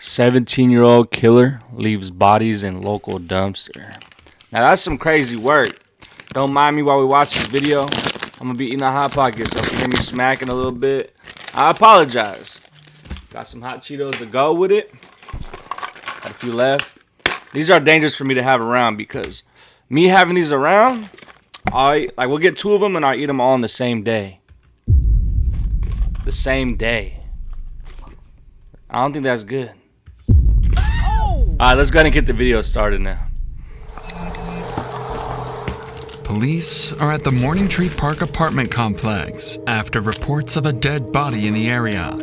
17-year-old killer leaves bodies in local dumpster. Now that's some crazy work. Don't mind me while we watch this video. I'm gonna be eating a Hot Pocket, so if you hear me smacking a little bit, I apologize. Got some hot Cheetos to go with it. Got a few left. These are dangerous for me to have around because me having these around, we'll get 2 of them and I'll eat them all on the same day. The same day. I don't think that's good. Alright, let's go ahead and get the video started now. Police are at the Morning Tree Park apartment complex after reports of a dead body in the area.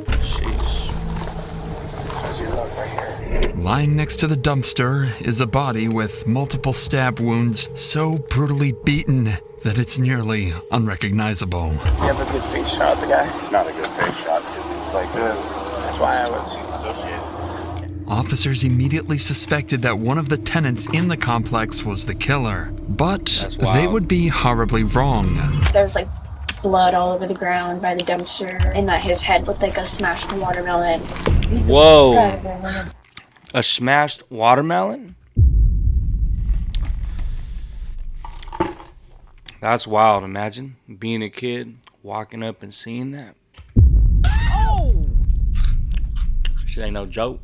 Lying next to the dumpster is a body with multiple stab wounds so brutally beaten that it's nearly unrecognizable. You have a good face shot of the guy? Not a good face shot because it's like that's why I was associated. Officers immediately suspected that one of the tenants in the complex was the killer, but they would be horribly wrong. There's like blood all over the ground by the dumpster, and that his head looked like a smashed watermelon. Whoa. A smashed watermelon? That's wild. Imagine being a kid, walking up and seeing that. Oh! Shit ain't no joke.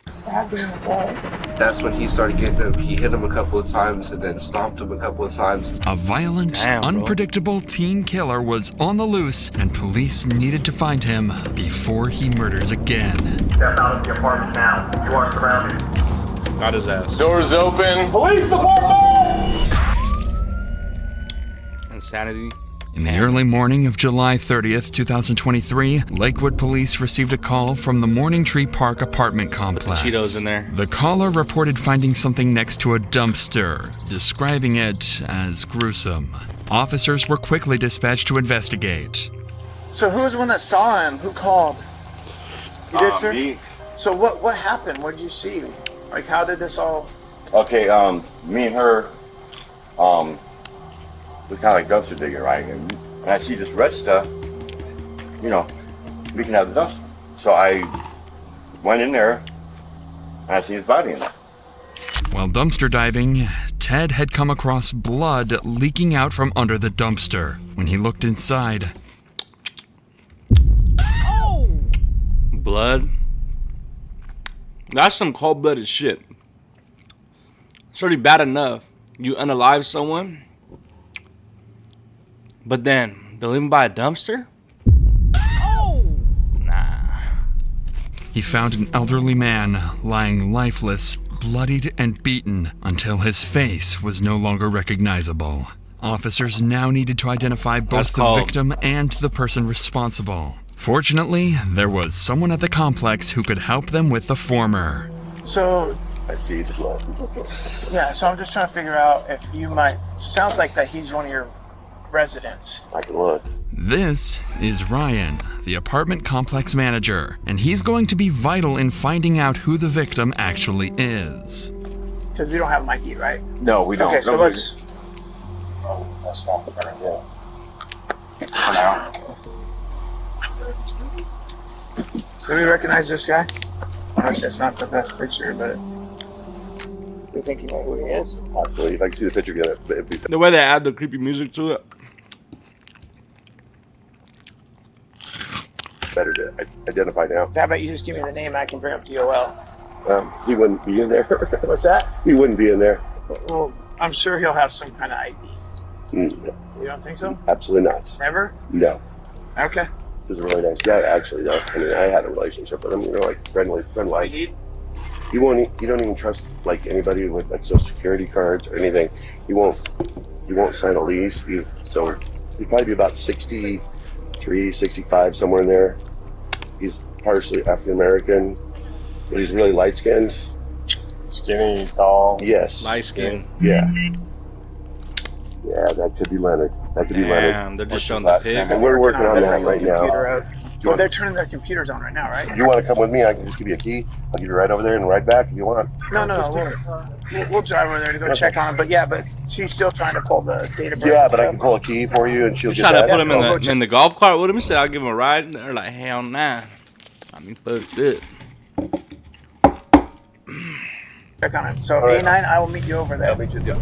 Stabbed him in the head. That's when he started getting him. He hit him a couple of times and then stomped him a couple of times. A violent, unpredictable teen killer was on the loose, and police needed to find him before he murders again. Step out of the apartment now. You are surrounded. Got his ass. Doors open. Police department! Insanity. In the early morning of July 30th, 2023, Lakewood police received a call from the Morning Tree Park apartment complex. Cheetos in there. The caller reported finding something next to a dumpster, describing it as gruesome. Officers were quickly dispatched to investigate. So who was the one that saw him? Who called? You did, sir? Me. So what happened? What did you see? Like, how did this all... Okay, me and her, was kind of like dumpster digging, right? And I see this red stuff, leaking out of the dumpster. So I went in there, and I see his body in there. While dumpster diving, Ted had come across blood leaking out from under the dumpster. When he looked inside... Blood? That's some cold-blooded shit. It's already bad enough. You unalive someone, but then they'll even buy a dumpster? Nah. He found an elderly man lying lifeless, bloodied and beaten until his face was no longer recognizable. Officers now needed to identify both the victim and the person responsible. Fortunately, there was someone at the complex who could help them with the former. So... I see his blood. Yeah, so I'm just trying to figure out if you might... Sounds like that he's one of your residents. I can look. This is Ryan, the apartment complex manager, and he's going to be vital in finding out who the victim actually is. Because we don't have Mikey, right? No, we don't. Okay, so let's... Oh, that's not better, yeah. For now. So do we recognize this guy? Obviously, it's not the best picture, but... We think you know who he is? Possibly. If I can see the picture again, it'd be... The way they add the creepy music to it. better to identify now. How about you just give me the name? I can bring up DOL. He wouldn't be in there. What's that? He wouldn't be in there. Well, I'm sure he'll have some kind of ID. No. You don't think so? Absolutely not. Never? No. Okay. He was a really nice guy, actually, though. I mean, I had a relationship with him, like friend-like. He don't even trust like anybody with like social security cards or anything. He won't sign a lease. So he'd probably be about 63, 65, somewhere in there. He's partially African American, but he's really light skinned. Skinny, tall. Yes. Light skin. Yeah. Yeah, that could be Leonard. That could be Leonard. Damn, they're just showing What's the his pig. And we're working on that right now. Well, they're turning their computers on right now, right? You want to come with me? I can just give you a key. I'll give you a ride over there and ride back if you want. No. We'll drive over there to go check on him. But yeah, but she's still trying to pull the data. Yeah, but I can pull a key for you and she'll You get trying to that. put him in the golf cart with him? He said, I'll give him a ride. They're like, hell nah. I mean, fuck it. check on him. So right. A9, I will meet you over there. I'll meet you. Yeah.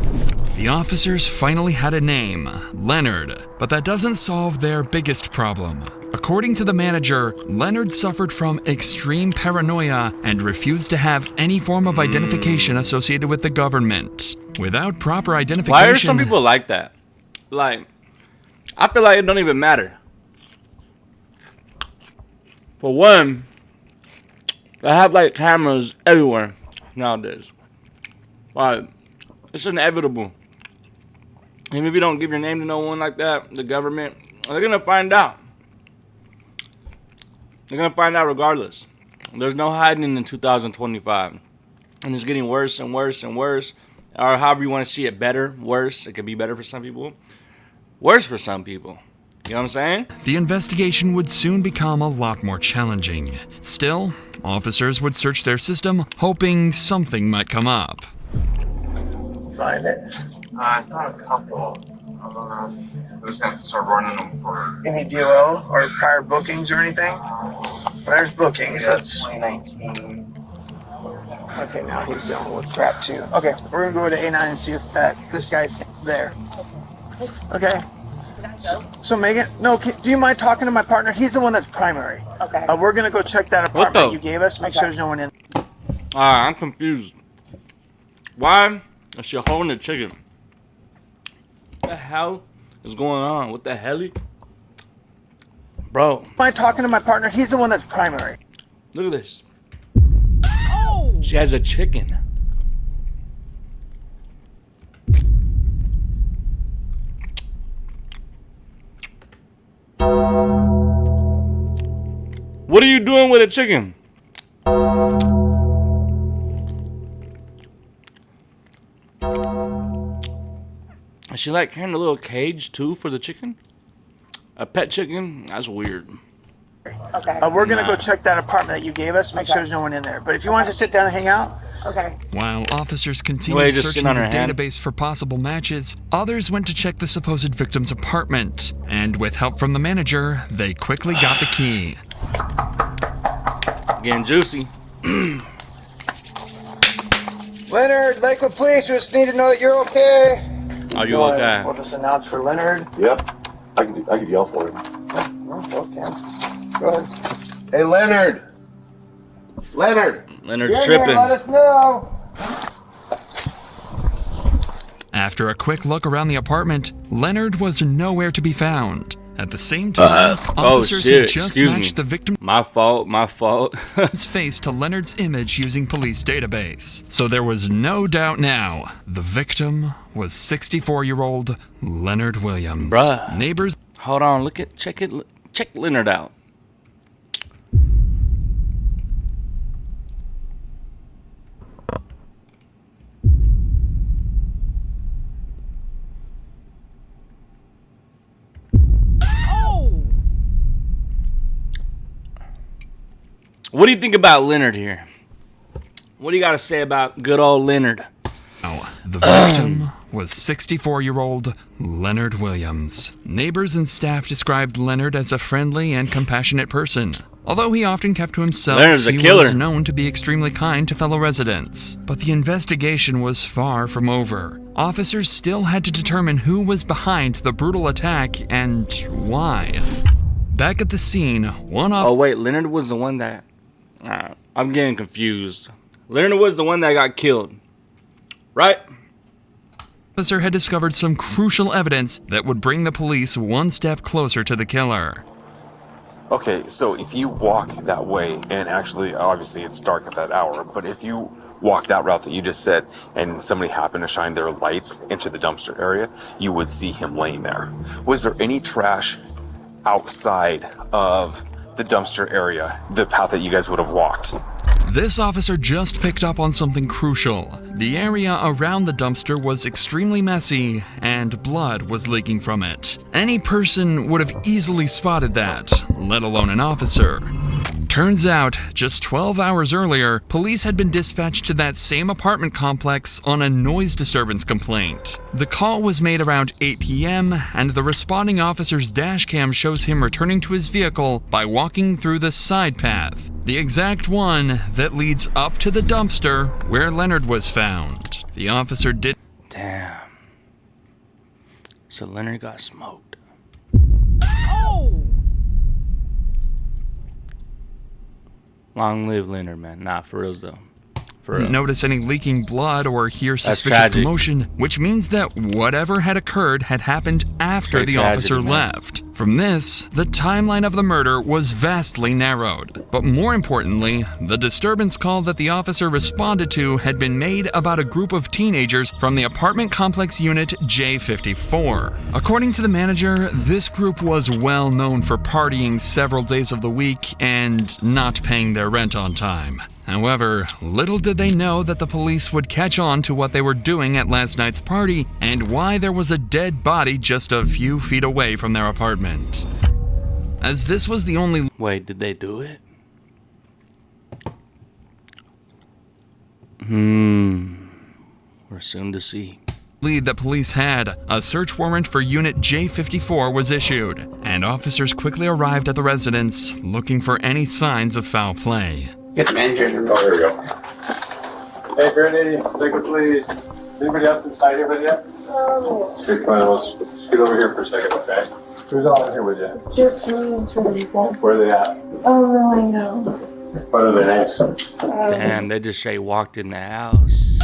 The officers finally had a name, Leonard, but that doesn't solve their biggest problem. According to the manager, Leonard suffered from extreme paranoia and refused to have any form of identification associated with the government. Without proper identification... Why are some people like that? Like, I feel like it don't even matter. For one, they have like cameras everywhere nowadays. Like, it's inevitable. Even if you don't give your name to no one like that, the government, they're gonna find out. They're gonna find out regardless. There's no hiding in 2025. And it's getting worse and worse and worse. Or however you want to see it, better, worse. It could be better for some people. Worse for some people. You know what I'm saying? The investigation would soon become a lot more challenging. Still, officers would search their system, hoping something might come up. Find it. I found a couple. I was gonna start running them for Any DOL or prior bookings or anything? There's bookings. That's 2019. okay. Now he's dealing with crap too. Okay, we're gonna go to A9 and see if this guy's there. Okay. So Megan, no, do you mind talking to my partner? He's the one that's primary. Okay. We're gonna go check that What apartment the- you gave us. Make sure there's no one in. Alright, I'm confused. Why is she holding the chicken? What the hell is going on? What the hell? Bro, Mind talking to my partner? He's the one that's primary. look at this. She has a chicken. What are you doing with a chicken? Is she like carrying a little cage too for the chicken? A pet chicken? That's weird. Okay. We're gonna Nah. go check that apartment that you gave us. Make sure there's no one in there. But if you want to sit down and hang out, Okay. While officers Wait, continued just searching sit on the her hand? database for possible matches, others went to check the supposed victim's apartment. And with help from the manager, they quickly got the key. Getting juicy. Leonard, Lakewood Police, we just need to know that you're okay. Are you okay? We'll just announce for Leonard. Yep. I could yell for him. No, both can. Go ahead. Hey, Leonard. Leonard. Leonard's You're here, tripping. let us know. After a quick look around the apartment, Leonard was nowhere to be found. At the same time, officers shit, had just excuse me. matched the victim's My fault. face to Leonard's image using police database. So there was no doubt now. The victim was 64-year-old Leonard Williams. Bruh. Neighbors Hold on, check Leonard out. What do you think about Leonard here? What do you got to say about good old Leonard? The victim was 64-year-old Leonard Williams. Neighbors and staff described Leonard as a friendly and compassionate person. Although he often kept to himself, Leonard's a he killer. was known to be extremely kind to fellow residents. But the investigation was far from over. Officers still had to determine who was behind the brutal attack and why. Back at the scene, one officer... Oh wait, Leonard was the one that... I'm getting confused. Leonard was the one that got killed. Right? officer had discovered some crucial evidence that would bring the police one step closer to the killer. Okay, so if you walk that way, and actually, obviously it's dark at that hour, but if you walk that route that you just said, and somebody happened to shine their lights into the dumpster area, you would see him laying there. Was there any trash outside of the dumpster area, the path that you guys would have walked? This officer just picked up on something crucial. The area around the dumpster was extremely messy, and blood was leaking from it. Any person would have easily spotted that, let alone an officer. Turns out, just 12 hours earlier, police had been dispatched to that same apartment complex on a noise disturbance complaint. The call was made around 8 p.m., and the responding officer's dash cam shows him returning to his vehicle by walking through the side path, the exact one that leads up to the dumpster where Leonard was found. The officer did. Damn. So Leonard got smoked. Long live Leonard, man. Nah, for reals though. For real. Notice any leaking blood or hear That's suspicious tragic. commotion, which means that whatever had occurred had happened after Straight the tragedy, officer man. left. From this, the timeline of the murder was vastly narrowed. But more importantly, the disturbance call that the officer responded to had been made about a group of teenagers from the apartment complex unit J54. According to the manager, this group was well known for partying several days of the week and not paying their rent on time. However, little did they know that the police would catch on to what they were doing at last night's party and why there was a dead body just a few feet away from their apartment. As this was the only Wait, did they do it? We're soon to see. lead that police had, a search warrant for Unit J54 was issued, and officers quickly arrived at the residence looking for any signs of foul play. Get the manager in the door. There we go. Hey, Brittany, take it, please. Anybody else inside here with you? Come on, let's scoot over here for a second, okay? Who's all in here with you? Just me and two people. Where are they at? Oh, really? No. What are their names? Damn, they just straight walked in the house.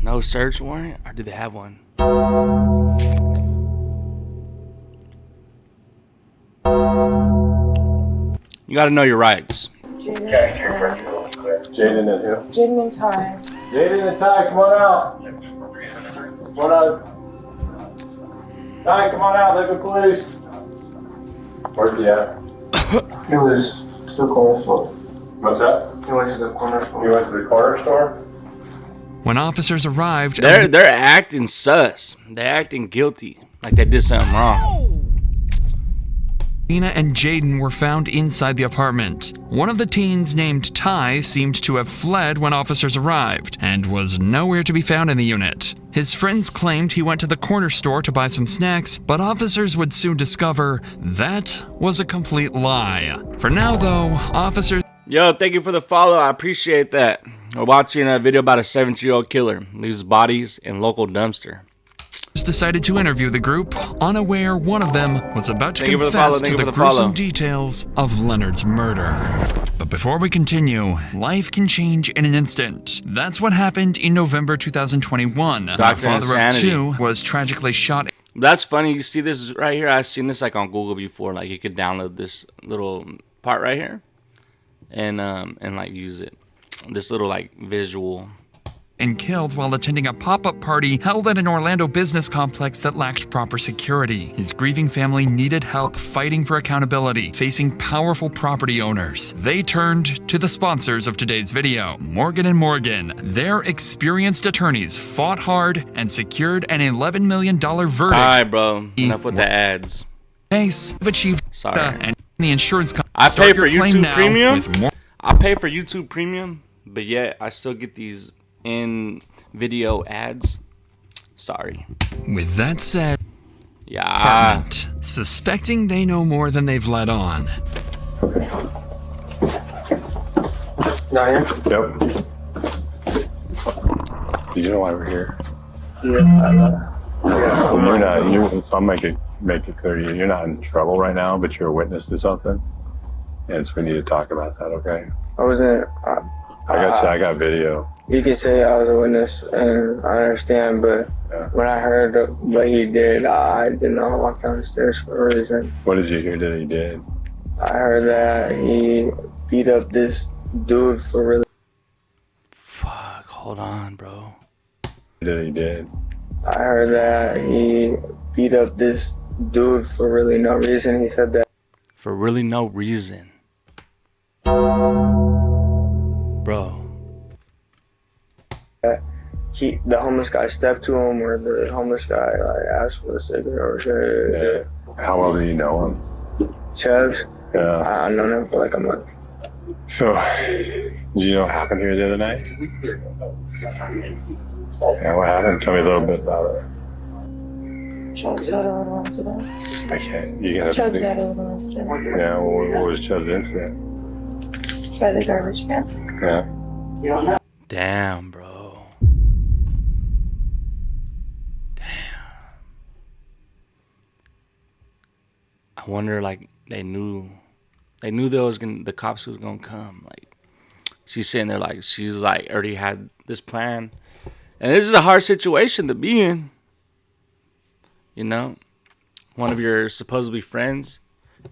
No search warrant? Or did they have one? You gotta know your rights. Jaden and who? Jaden and Ty. Jaden and Ty, come on out. What up? Ty, come on out, local police. Where's he at? It was to the corner store. What's that? He went to the corner store. You went to the corner store? When officers arrived, They're acting sus. They're acting guilty. Like they did something wrong. Lena and Jaden were found inside the apartment. One of the teens, named Ty, seemed to have fled when officers arrived and was nowhere to be found in the unit. His friends claimed he went to the corner store to buy some snacks, but officers would soon discover that was a complete lie. For now, though, officers... Yo, thank you for the follow. I appreciate that. We're watching a video about a 17-year-old killer. Leaves bodies in local dumpster. decided to interview the group, unaware one of them was about to confess to the gruesome details of Leonard's murder. But before we continue, life can change in an instant. That's what happened in November 2021. The father of two was tragically shot. That's funny. You see this right here? I've seen this like on Google before. Like you could download this little part right here and like use it. This little like visual. And killed while attending a pop-up party held at an Orlando business complex that lacked proper security. His grieving family needed help fighting for accountability, facing powerful property owners. They turned to the sponsors of today's video, Morgan & Morgan. Their experienced attorneys fought hard and secured an $11 million verdict. Alright, bro. Enough with the ads. Case achieved. Sorry. And the insurance company. I pay for YouTube now Premium. with more. I pay for YouTube Premium, but yet I still get these in video ads. Sorry. With that said, yeah, suspecting they know more than they've let on. Okay. Not here? Yep. Do you know why we're here? Yeah. You're not. So I'll make it clear to you. You're not in trouble right now, but you're a witness to something, and so we need to talk about that. Okay? I wasn't. I got you. I got video. You can say I was a witness, and I understand, but when I heard what he did, I did not walk down the stairs for a reason. What did you hear that he did? I heard that he beat up this dude for really. Fuck, hold on, bro. That he did. I heard that he beat up this dude for really no reason. He said that. For really no reason. Bro. The homeless guy stepped to him, or the homeless guy like asked for a cigarette or shit. Yeah. How well do you know him? Chubbs. Yeah. I've known him for like a month. So, did you know what happened here the other night? Yeah, what happened? Tell me a little bit about it. Chubbs had a little incident. I can't. You gotta. Chubbs had a little incident. Yeah. What was Chubb's incident? By the garbage can. Yeah. Damn, bro. I wonder, like, they knew the cops was gonna come. Like, she's sitting there, like, she's like already had this plan, and this is a hard situation to be in. You know, one of your supposedly friends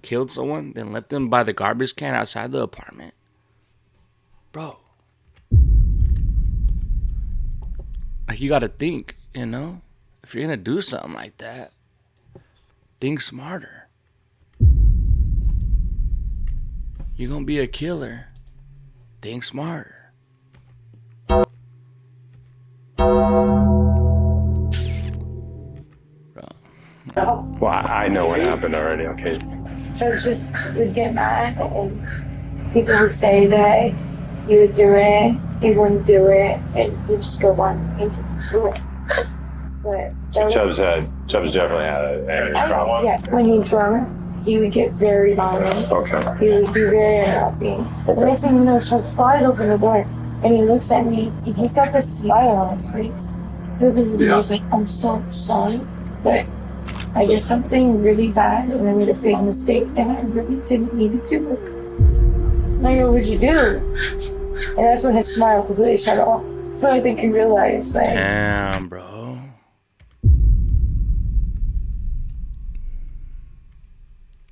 killed someone, then left them by the garbage can outside the apartment, bro. Like, you gotta think, you know, if you're gonna do something like that, think smarter. You're gonna be a killer. Think smarter. Well, I know what happened already. Okay. Chubbs just would get mad, and people would say that he would do it, he wouldn't do it, and he'd just go on into do it. But Chubbs definitely had an angry problem. yeah, when he's drunk, he would get very violent. Okay. He would be very unhappy. But the next thing you know, Chubbs flies open the door, and he looks at me, and he's got this smile on his face. He's like, I'm so sorry, but I did something really bad, and I made a big mistake, and I really didn't need to do it. And I go, what'd you do? And that's when his smile completely shut off. So I think he realized, like, Damn, bro.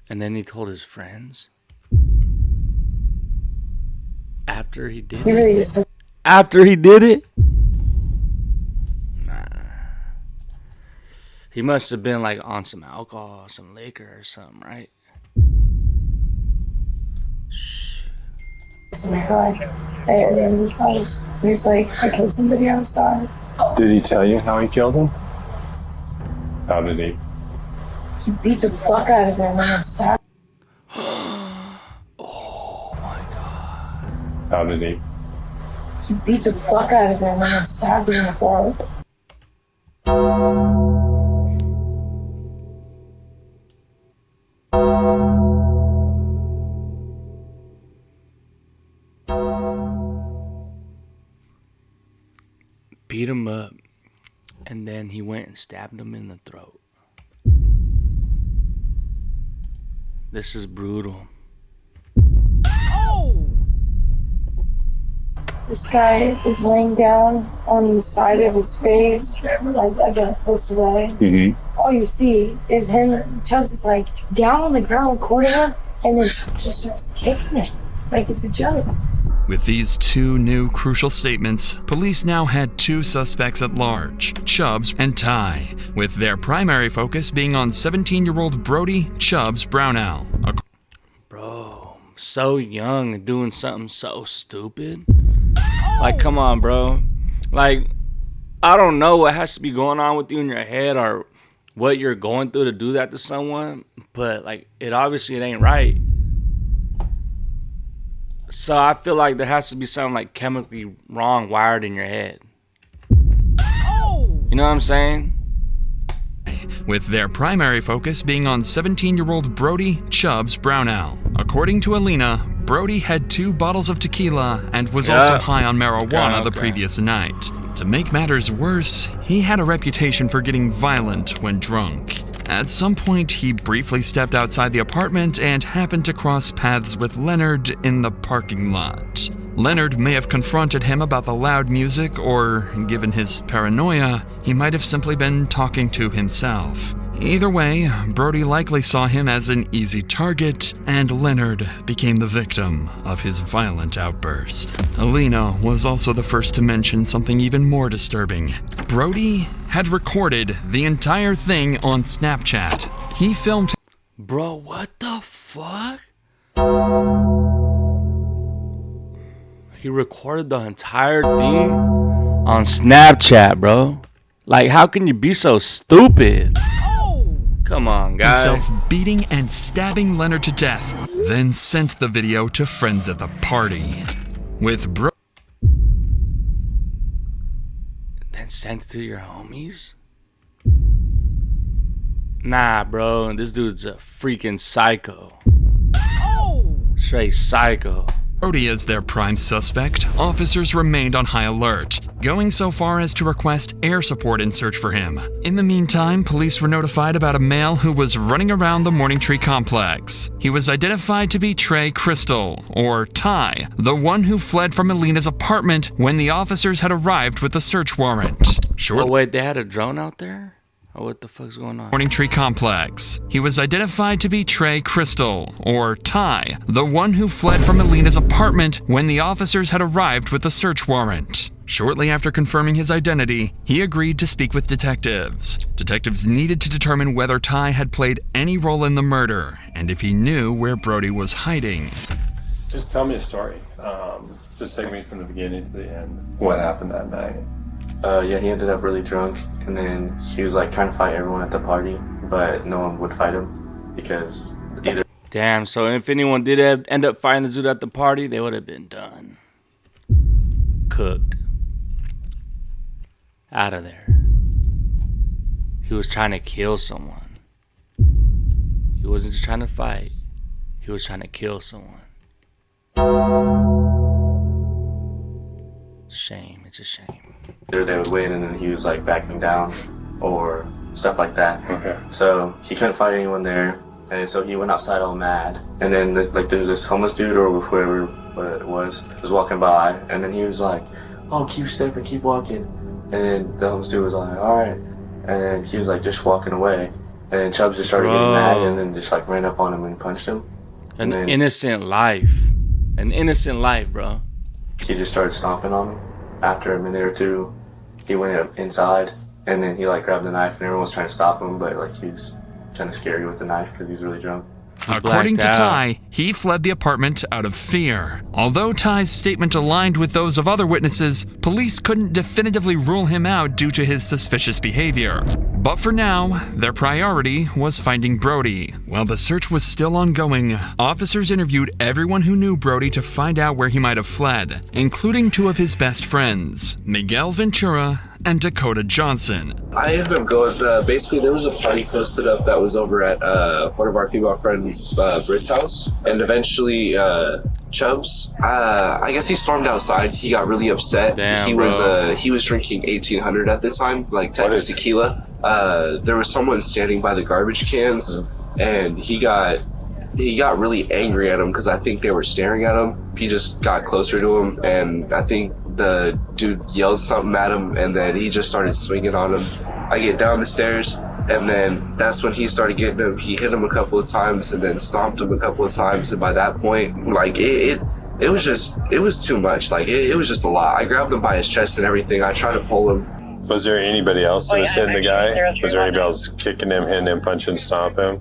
And then he told his friends after he did he really it. just took After he did it? Nah. He must have been like on some alcohol, some liquor or something, right? to my car. And he's like, I killed somebody outside. Did he tell you how he killed him? How did he? He beat the fuck out of him and then stabbed. How did he? He beat the fuck out of him and then stabbed him in the throat. Beat him up, and then he went and stabbed him in the throat. This is brutal. This guy is laying down on the side of his face, like against this way. Mm-hmm. All you see is him, Chubbs is like down on the ground recording him, and then just starts kicking it like it's a joke. With these two new crucial statements, police now had two suspects at large, Chubbs and Ty, with their primary focus being on 17-year-old Brody Chubbs Brownell. Bro, so young and doing something so stupid. Like, come on, bro. Like, I don't know what has to be going on with you in your head or what you're going through to do that to someone, but like, it ain't right. So I feel like there has to be something like chemically wrong wired in your head. You know what I'm saying? With their primary focus being on 17-year-old Brody Chubbs Brownell. According to Alina, Brody had 2 bottles of tequila and was also high on marijuana the previous night. To make matters worse, he had a reputation for getting violent when drunk. At some point, he briefly stepped outside the apartment and happened to cross paths with Leonard in the parking lot. Leonard may have confronted him about the loud music, or, given his paranoia, he might have simply been talking to himself. Either way, Brody likely saw him as an easy target, and Leonard became the victim of his violent outburst. Alina was also the first to mention something even more disturbing. Brody had recorded the entire thing on Snapchat. He filmed... Bro, what the fuck? He recorded the entire thing on Snapchat, bro. Like, how can you be so stupid? Come on, guys. Himself beating and stabbing Leonard to death, then sent the video to friends at the party. With Then sent it to your homies? Nah, bro. This dude's a freaking psycho. Straight psycho. Brody as their prime suspect, officers remained on high alert, going so far as to request air support in search for him. In the meantime, police were notified about a male who was running around the Morning Tree complex. He was identified to be Trey Crystal, or Ty, the one who fled from Alina's apartment when the officers had arrived with the search warrant. Oh wait, they had a drone out there? Oh, what the fuck's going on? Morning Tree complex. He was identified to be Trey Crystal, or Ty, the one who fled from Alina's apartment when the officers had arrived with the search warrant. Shortly after confirming his identity, he agreed to speak with detectives. Detectives needed to determine whether Ty had played any role in the murder, and if he knew where Brody was hiding. Just tell me a story. Just take me from the beginning to the end. What happened that night? Yeah, he ended up really drunk, and then he was like trying to fight everyone at the party, but no one would fight him because either. Damn, so if anyone did end up fighting the dude at the party, they would have been done. Cooked. Out of there. He was trying to kill someone. He wasn't just trying to fight. He was trying to kill someone. Shame, it's a shame. Either they would win and then he was like backing down or stuff like that. Okay. So he couldn't fight anyone there, and so he went outside all mad. And then there's this homeless dude or whoever it was walking by, and then he was like, "Oh, keep stepping, keep walking." And then the homeless dude was like, "All right," and then he was like just walking away. And then Chubbs just started getting mad and then just like ran up on him and punched him. An innocent life. An innocent life, bro. He just started stomping on him. After a minute or two, he went up inside, and then he like grabbed the knife, and everyone was trying to stop him, but like he was kind of scary with the knife because he was really drunk. According to Ty, he fled the apartment out of fear. Although Ty's statement aligned with those of other witnesses, police couldn't definitively rule him out due to his suspicious behavior. But for now, their priority was finding Brody. While the search was still ongoing, officers interviewed everyone who knew Brody to find out where he might have fled, including two of his best friends, Miguel Ventura and Dakota Johnson. I ended up going, basically there was a party posted up that was over at one of our female friends' Britt's house, and eventually Chubbs, I guess he stormed outside. He got really upset. Damn, he was drinking 1800 at the time, like tequila. There was someone standing by the garbage cans, and he got really angry at him because I think they were staring at him. He just got closer to him, and I think the dude yelled something at him, and then he just started swinging on him. I get down the stairs, and then that's when he started getting him. He hit him a couple of times and then stomped him a couple of times, and by that point, like it was too much. Like it was just a lot. I grabbed him by his chest and everything. I tried to pull him. Was there anybody else that was hitting the guy? Was there anybody else kicking him, hitting him, punching, stomping?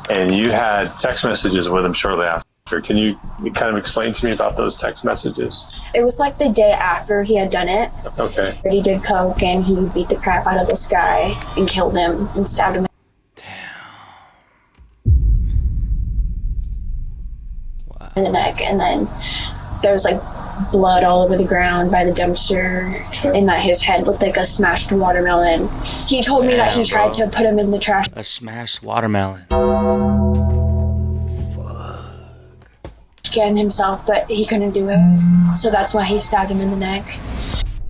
And you had text messages with him shortly after. Can you kind of explain to me about those text messages? It was like the day after he had done it. Okay. He did coke and he beat the crap out of this guy and killed him and stabbed him. Wow. In the neck, and then there was like blood all over the ground by the dumpster, and that his head looked like a smashed watermelon. He told me that he tried to put him in the trash. A smashed watermelon. Can himself, but he couldn't do it. So that's why he stabbed him in the neck.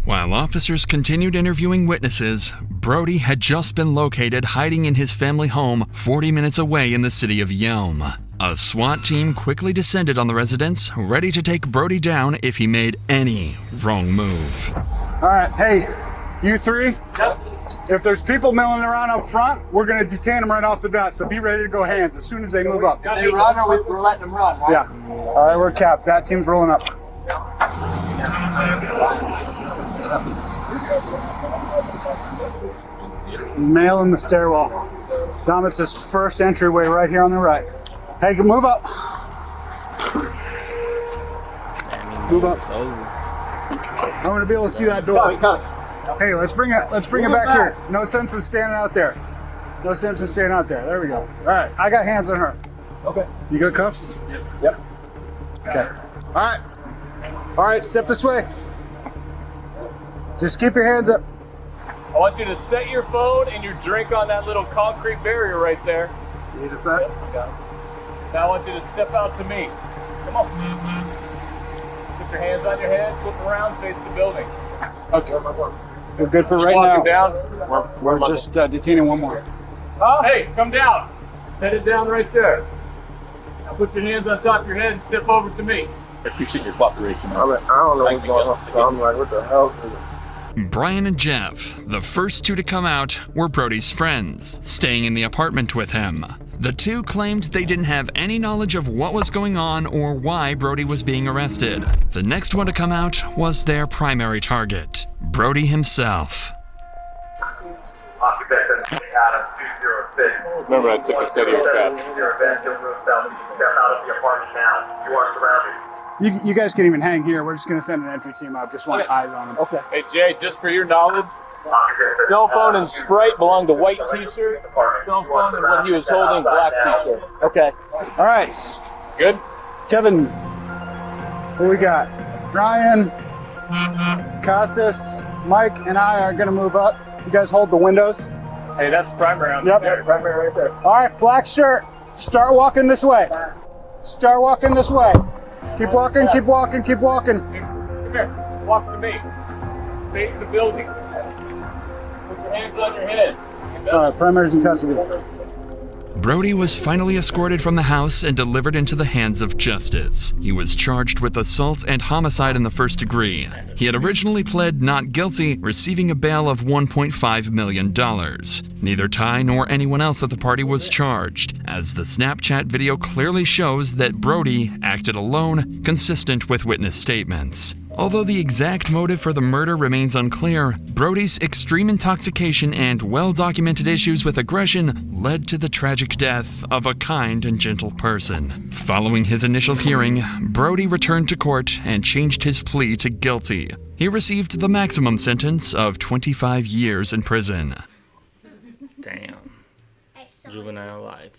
While officers continued interviewing witnesses, Brody had just been located hiding in his family home 40 minutes away in the city of Yelm. A SWAT team quickly descended on the residence, ready to take Brody down if he made any wrong move. All right, hey, you three? Yep. If there's people milling around up front, we're going to detain them right off the bat, so be ready to go hands as soon as they move up. They run or we're letting them run, right? Yeah. All right, we're capped. Bat team's rolling up. Male in the stairwell. Dom, it's his first entryway right here on the right. Hey, move up. Move up. I want to be able to see that door. Hey, let's bring it back here. No sense in standing out there. No sense in staying out there. There we go. All right, I got hands on her. Okay. You got cuffs? Yep. Okay. All right. All right, step this way. Just keep your hands up. I want you to set your phone and your drink on that little concrete barrier right there. You need a set? Yep. Now I want you to step out to me. Come on. Put your hands on your head, flip around, face the building. Okay. We're good for right walking now. down. We're just detaining one more. Hey, come down. Set it down right there. Now put your hands on top of your head and step over to me. I appreciate your cooperation. I don't know what's going on. So I'm like, what the hell? Brian and Jeff, the first two to come out, were Brody's friends, staying in the apartment with him. The two claimed they didn't have any knowledge of what was going on or why Brody was being arrested. The next one to come out was their primary target, Brody himself. Remember, I took a study of that. You guys can even hang here. We're just gonna send an entry team out. Just want eyes on them. Okay. Hey, Jay, just for your knowledge, cell phone and Sprite belong to white t-shirt. Cell phone and what he was holding, black t-shirt. Okay. All right. Good? Kevin, who we got? Brian, Casas, Mike, and I are gonna move up. You guys hold the windows. Hey, that's the primary on Yep. there. Primary right there. All right, black shirt. Start walking this way. Start walking this way. Keep walking, keep walking, keep walking. Come here. Walk to me. Face the building. Put your hands on your head. All right, primary's in custody. Brody was finally escorted from the house and delivered into the hands of justice. He was charged with assault and homicide in the first degree. He had originally pled not guilty, receiving a bail of $1.5 million. Neither Ty nor anyone else at the party was charged, as the Snapchat video clearly shows that Brody acted alone, consistent with witness statements. Although the exact motive for the murder remains unclear, Brody's extreme intoxication and well-documented issues with aggression led to the tragic death of a kind and gentle person. Following his initial hearing, Brody returned to court and changed his plea to guilty. He received the maximum sentence of 25 years in prison. Damn. Juvenile life.